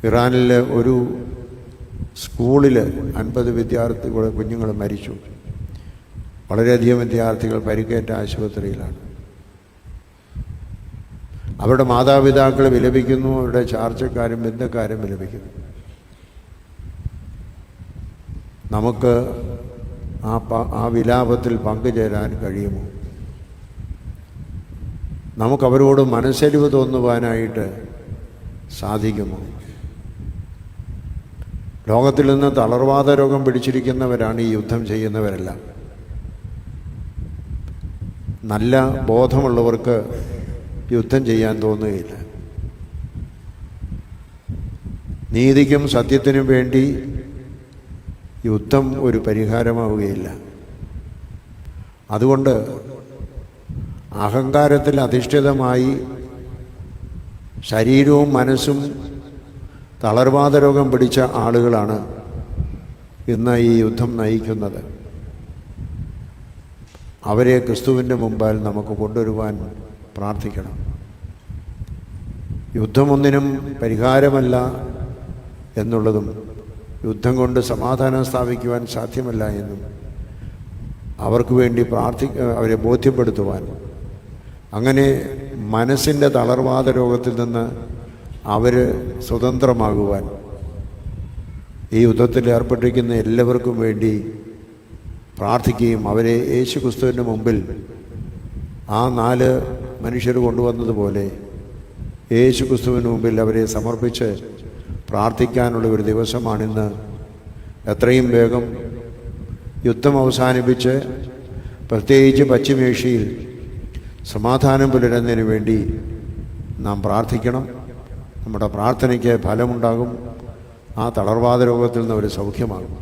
ഇറാനിലെ ഒരു സ്കൂളിൽ 50 കുഞ്ഞുങ്ങൾ മരിച്ചു. വളരെയധികം വിദ്യാർത്ഥികൾ പരിക്കേറ്റ ആശുപത്രിയിലാണ്. അവരുടെ മാതാപിതാക്കൾ വിലപിക്കുന്നു, അവരുടെ ചാർച്ചക്കാരും ബന്ധുക്കാരും വിലപിക്കുന്നു. നമുക്ക് ആ വിലാപത്തിൽ പങ്കുചേരാൻ കഴിയുമോ? നമുക്കവരോട് മനസ്സലിവ് തോന്നുവാനായിട്ട് സാധിക്കുമോ? ലോകത്തിൽ നിന്ന് തളർവാദ രോഗം പിടിച്ചിരിക്കുന്നവരാണ് ഈ യുദ്ധം ചെയ്യുന്നവരെല്ലാം. നല്ല ബോധമുള്ളവർക്ക് യുദ്ധം ചെയ്യാൻ തോന്നുകയില്ല. നീതിക്കും സത്യത്തിനും വേണ്ടി യുദ്ധം ഒരു പരിഹാരമാവുകയില്ല. അതുകൊണ്ട് അഹങ്കാരത്തിൽ അധിഷ്ഠിതമായി ശരീരവും മനസ്സും തളർവാദ രോഗം പിടിച്ച ആളുകളാണ് ഇന്ന് ഈ യുദ്ധം നയിക്കുന്നത്. അവരെ ക്രിസ്തുവിൻ്റെ മുമ്പാൽ നമുക്ക് കൊണ്ടുവരുവാൻ പ്രാർത്ഥിക്കണം. യുദ്ധമൊന്നിനും പരിഹാരമല്ല എന്നുള്ളതും യുദ്ധം കൊണ്ട് സമാധാനം സ്ഥാപിക്കുവാൻ സാധ്യമല്ല എന്നും അവർക്ക് വേണ്ടി അവരെ ബോധ്യപ്പെടുത്തുവാൻ, അങ്ങനെ മനസ്സിൻ്റെ തളർവാദ രോഗത്തിൽ നിന്ന് അവർ സ്വതന്ത്രമാകുവാൻ ഈ യുദ്ധത്തിൽ ഏർപ്പെട്ടിരിക്കുന്ന എല്ലാവർക്കും വേണ്ടി പ്രാർത്ഥിക്കുകയും അവരെ യേശു ക്രിസ്തുവിൻ്റെ മുമ്പിൽ ആ 4 മനുഷ്യർ കൊണ്ടുവന്നതുപോലെ യേശു ക്രിസ്തുവിന് മുമ്പിൽ അവരെ സമർപ്പിച്ച് പ്രാർത്ഥിക്കാനുള്ള ഒരു ദിവസമാണിന്ന്. എത്രയും വേഗം യുദ്ധം അവസാനിപ്പിച്ച് പ്രത്യേകിച്ച് പശ്ചിമേഷ്യയിൽ സമാധാനം പുലരുന്നതിന് വേണ്ടി നാം പ്രാർത്ഥിക്കണം. നമ്മുടെ പ്രാർത്ഥനയ്ക്ക് ഫലമുണ്ടാകും. ആ തളർവാദ രോഗത്തിൽ നിന്ന് ഒരു സൗഖ്യമാകും.